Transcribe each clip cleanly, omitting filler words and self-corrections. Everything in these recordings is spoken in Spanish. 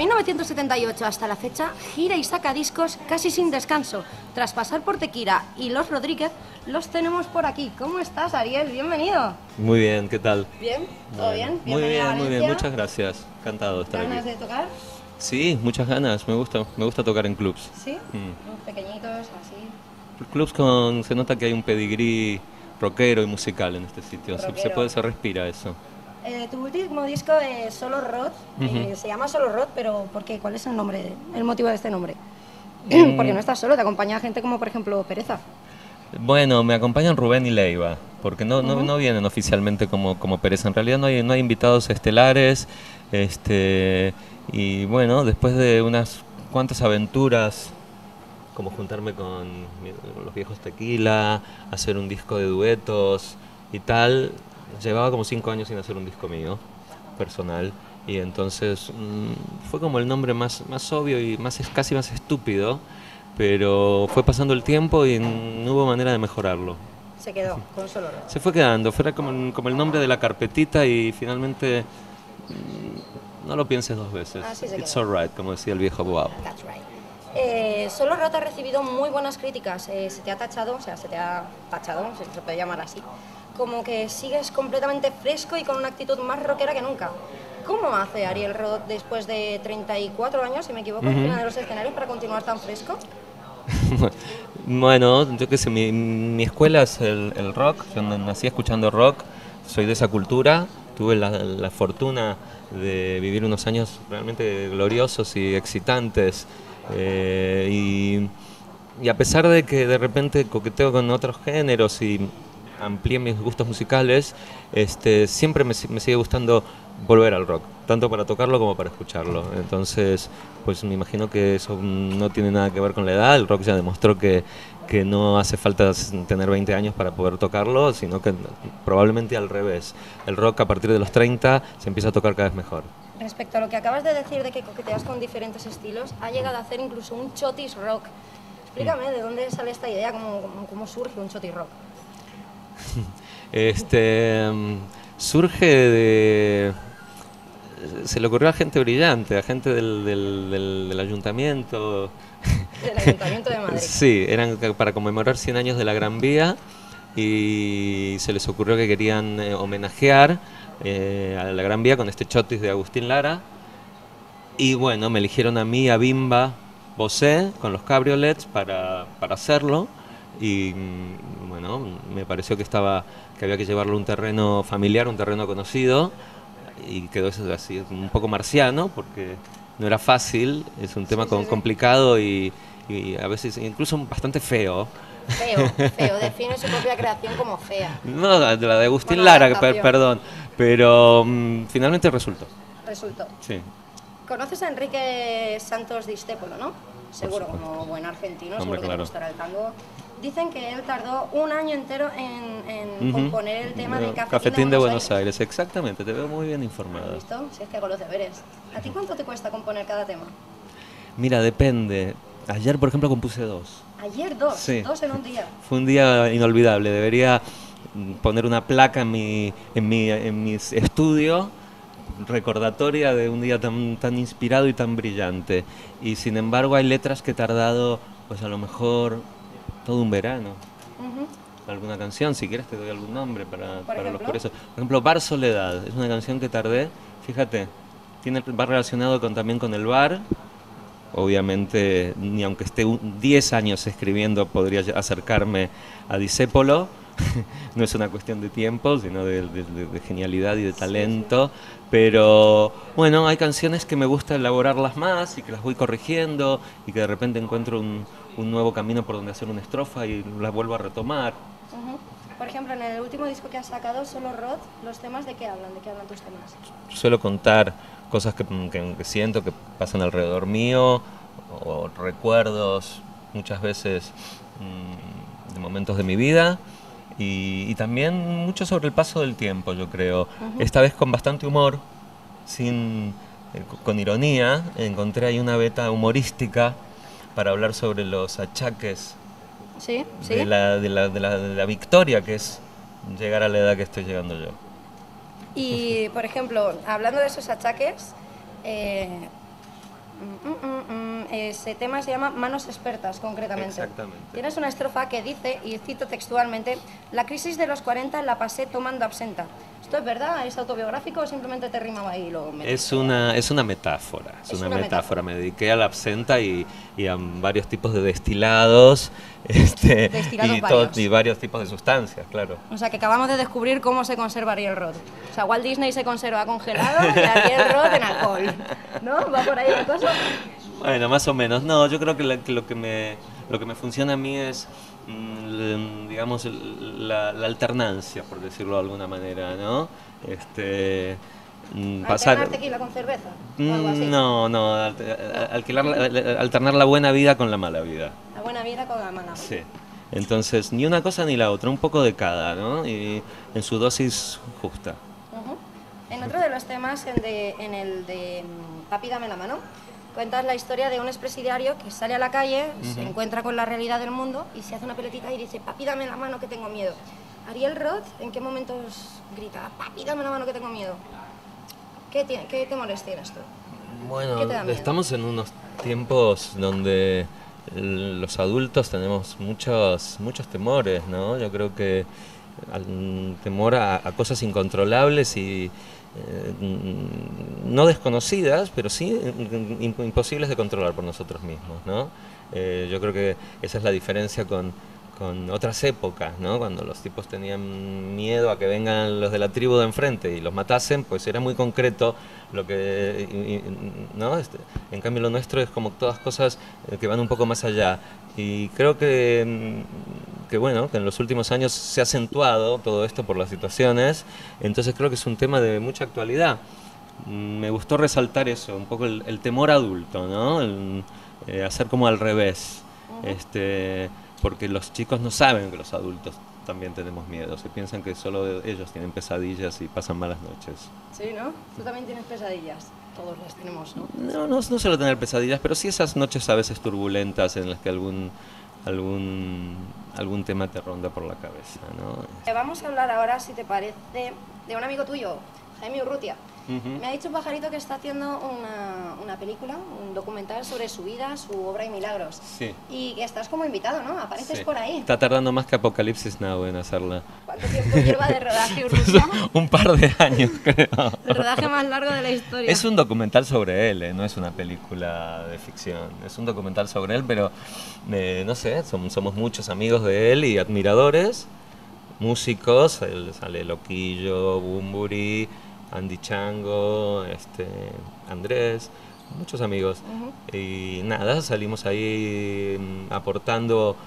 1978 hasta la fecha, gira y saca discos casi sin descanso. Tras pasar por Tequila y Los Rodríguez, los tenemos por aquí. ¿Cómo estás, Ariel? Bienvenido. Muy bien, ¿qué tal? ¿Bien? ¿Todo bien? Muy bien, muchas gracias. Encantado de estar aquí. ¿Ganas de tocar? Sí, muchas ganas, me gusta tocar en clubs. ¿Sí? Pequeñitos, así. Clubs se nota que hay un pedigrí rockero y musical en este sitio, se respira eso. Tu último disco es Solo Rot, se llama Solo Rot, pero ¿por qué? ¿Cuál es el nombre, el motivo de este nombre? Porque no estás solo, te acompaña gente como por ejemplo Pereza. Bueno, me acompañan Rubén y Leiva, porque no vienen oficialmente como Pereza, en realidad no hay invitados estelares, y bueno, después de unas cuantas aventuras, como juntarme con los viejos Tequila, hacer un disco de duetos y tal, llevaba como 5 años sin hacer un disco mío, personal, y entonces fue como el nombre más obvio y casi más estúpido, pero fue pasando el tiempo y no hubo manera de mejorarlo. Se quedó con Solo Rot. Se fue quedando, fue como el nombre de la carpetita y finalmente no lo pienses dos veces. It's alright, como decía el viejo Boab. That's right. Solo Rot ha recibido muy buenas críticas, se te ha tachado, si se puede llamar así, como que sigues completamente fresco y con una actitud más rockera que nunca. ¿Cómo hace Ariel Rot después de 34 años, si me equivoco, encima de los escenarios para continuar tan fresco? Bueno, yo qué sé, mi escuela es el rock, yo nací escuchando rock, soy de esa cultura, tuve la fortuna de vivir unos años realmente gloriosos y excitantes, y a pesar de que de repente coqueteo con otros géneros y amplié mis gustos musicales, siempre me sigue gustando volver al rock, tanto para tocarlo como para escucharlo. Entonces, pues me imagino que eso no tiene nada que ver con la edad. El rock ya demostró que no hace falta tener 20 años para poder tocarlo, sino que probablemente al revés. El rock a partir de los 30 se empieza a tocar cada vez mejor. Respecto a lo que acabas de decir de que coqueteas con diferentes estilos, ha llegado a hacer incluso un chotis rock. Explícame de dónde sale esta idea, cómo surge un chotis rock. Surge de... Se le ocurrió a gente brillante, a gente del ayuntamiento. Del Ayuntamiento de Madrid. Sí, eran para conmemorar 100 años de la Gran Vía y se les ocurrió que querían homenajear a la Gran Vía con este chotis de Agustín Lara. Y bueno, me eligieron a mí, a Bimba Bosé, con los cabriolets para hacerlo. Y bueno, me pareció que había que llevarlo a un terreno familiar, un terreno conocido, y quedó eso así, un poco marciano, porque no era fácil, es un tema complicado y a veces incluso bastante feo. Feo, define su propia creación como fea. No, la de Agustín Lara, perdón, pero finalmente resultó. Resultó. Sí. ¿Conoces a Enrique Santos Discépolo, no? Seguro, como buen argentino, seguro que te gustará el tango. Dicen que él tardó un año entero en componer el tema de Cafetín de Buenos Aires. Exactamente, te veo muy bien informada. ¿Listo? Si es que hago los deberes. ¿A ti cuánto te cuesta componer cada tema? Mira, depende. Ayer, por ejemplo, compuse 2. ¿Ayer 2? Sí. 2 en un día. Fue un día inolvidable. Debería poner una placa en mi estudio recordatoria de un día tan inspirado y tan brillante. Y sin embargo hay letras que he tardado, pues a lo mejor todo un verano. Alguna canción, si quieres te doy algún nombre para los curiosos. Por ejemplo, Bar Soledad, es una canción que tardé, fíjate, va relacionado también con el bar. Obviamente, ni aunque esté 10 años escribiendo, podría acercarme a Discépolo. No es una cuestión de tiempo, sino de genialidad y de talento. Pero bueno, hay canciones que me gusta elaborarlas más y que las voy corrigiendo y que de repente encuentro un nuevo camino por donde hacer una estrofa y las vuelvo a retomar. Por ejemplo, en el último disco que has sacado, Solo Rot, ¿los temas de qué hablan? ¿De qué hablan tus temas? Suelo contar cosas que siento que pasan alrededor mío, o recuerdos muchas veces de momentos de mi vida, y también mucho sobre el paso del tiempo, yo creo. Esta vez con bastante humor, con ironía. Encontré ahí una beta humorística para hablar sobre los achaques de la victoria que es llegar a la edad que estoy llegando yo. Y, por ejemplo, hablando de esos achaques, Ese tema se llama Manos Expertas, concretamente. Exactamente. Tienes una estrofa que dice, y cito textualmente: la crisis de los 40 la pasé tomando absenta. ¿Esto es verdad? ¿Es autobiográfico o simplemente te rimaba ahí y lo metiste? Es una metáfora, es una metáfora. Me dediqué a la absenta y a varios tipos de destilados, y varios tipos de sustancias, claro. O sea, que acabamos de descubrir cómo se conserva Ariel Roth. O sea, Walt Disney se conserva congelado y Ariel Roth en alcohol, ¿no? ¿Va por ahí la cosa? Bueno, más o menos. No, yo creo que lo que me funciona a mí es, digamos, la alternancia, por decirlo de alguna manera, ¿no? ¿Alternar tequila con cerveza? ¿O algo así? No, alternar la buena vida con la mala vida. La buena vida con la mala vida. Sí. Entonces, ni una cosa ni la otra, un poco de cada, ¿no? Y en su dosis justa. En otro de los temas, en el de Papi, dame la mano, cuentas la historia de un expresidiario que sale a la calle, se encuentra con la realidad del mundo y se hace una pelotita y dice: papi, dame la mano que tengo miedo. Ariel Roth, ¿en qué momentos grita: papi, dame la mano que tengo miedo? ¿Qué temores tienes tú? Bueno, estamos en unos tiempos donde los adultos tenemos muchos temores, ¿no? Yo creo que temor a cosas incontrolables y no desconocidas, pero sí imposibles de controlar por nosotros mismos, ¿no? Yo creo que esa es la diferencia con otras épocas, ¿no? Cuando los tipos tenían miedo a que vengan los de la tribu de enfrente y los matasen, pues era muy concreto lo que, ¿no? En cambio lo nuestro es como todas cosas que van un poco más allá. Y creo que bueno, que en los últimos años se ha acentuado todo esto por las situaciones, entonces creo que es un tema de mucha actualidad. Me gustó resaltar eso, un poco el temor adulto, ¿no? Hacer como al revés. Porque los chicos no saben que los adultos también tenemos miedo, se piensan que solo ellos tienen pesadillas y pasan malas noches. Sí, ¿no? Tú también tienes pesadillas, todos las tenemos, ¿no? No solo tener pesadillas, pero sí esas noches a veces turbulentas en las que algún tema te ronda por la cabeza, ¿no? Vamos a hablar ahora, si te parece, de un amigo tuyo, Jaime Urrutia. Me ha dicho Pajarito que está haciendo una película, un documental sobre su vida, su obra y milagros. Sí. Y que estás como invitado, ¿no? Apareces por ahí. Está tardando más que Apocalipsis Now en hacerla. ¿Cuánto tiempo lleva de rodaje, Urrutia? Un par de años, creo. El rodaje más largo de la historia. Es un documental sobre él, no es una película de ficción. Es un documental sobre él, pero no sé, somos muchos amigos de él y admiradores, músicos, sale Loquillo, Bumburi, Andy Chango, Andrés, muchos amigos. Y nada, salimos ahí aportando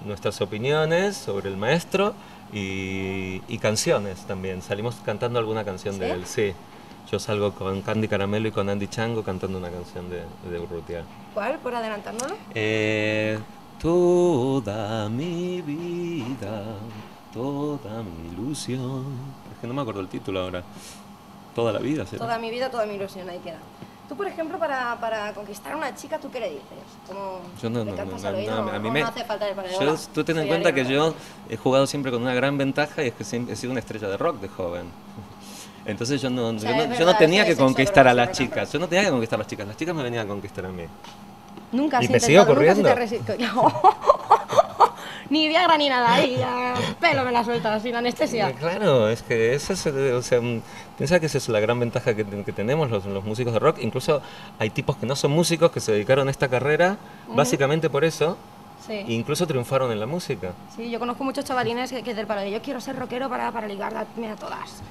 nuestras opiniones sobre el maestro y canciones también. Salimos cantando alguna canción de él, sí. Yo salgo con Candy Caramelo y con Andy Chango cantando una canción de Urrutia. ¿Cuál? ¿Por adelantárnoslo? Toda mi vida, toda mi ilusión. Es que no me acuerdo el título ahora. Toda la vida, ¿sí? Toda mi vida, toda mi ilusión, ahí queda. Tú, por ejemplo, para conquistar a una chica, ¿tú qué le dices? Yo no, a mí no hace falta tú ten en cuenta que yo he jugado siempre con una gran ventaja y es que siempre he sido una estrella de rock de joven. Entonces yo no tenía que conquistar a las chicas, yo no tenía que conquistar a las chicas me venían a conquistar a mí. Nunca. Y me sigo corriendo. Ni Viagra ni nada, ahí pelo me la sueltas sin anestesia. Claro, es que esa es, o sea, piensa que esa es la gran ventaja que tenemos los músicos de rock. Incluso hay tipos que no son músicos que se dedicaron a esta carrera básicamente por eso. Sí. E incluso triunfaron en la música. Sí, yo conozco muchos chavalines que del palo de yo quiero ser rockero para ligarme a todas.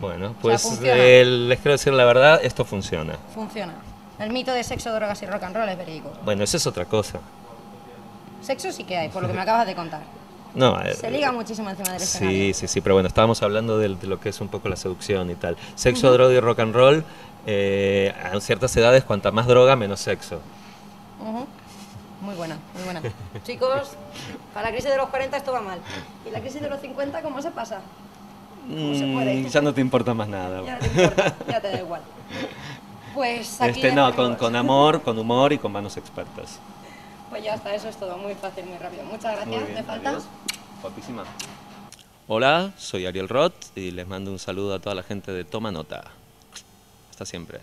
Bueno, pues o sea, les quiero decir la verdad, esto funciona. Funciona. El mito de sexo, drogas y rock and roll es verídico. Bueno, eso es otra cosa. Sexo sí que hay, por lo que me acabas de contar. No, se liga muchísimo encima del escenario. Sí, pero bueno, estábamos hablando de lo que es un poco la seducción y tal. Sexo, droga y rock and roll, a ciertas edades, cuanta más droga, menos sexo. Muy buena, muy buena. Chicos, para la crisis de los 40 esto va mal. ¿Y la crisis de los 50 cómo se pasa? ¿Cómo se puede? Ya no te importa más nada. Ya no te importa, ya te da igual. Pues aquí con amor, con humor y con manos expertas. Pues ya está, eso es todo, muy fácil, muy rápido. Muchas gracias, bien, ¿me falta? Adiós. Guapísima. Hola, soy Ariel Roth y les mando un saludo a toda la gente de Toma Nota. Hasta siempre.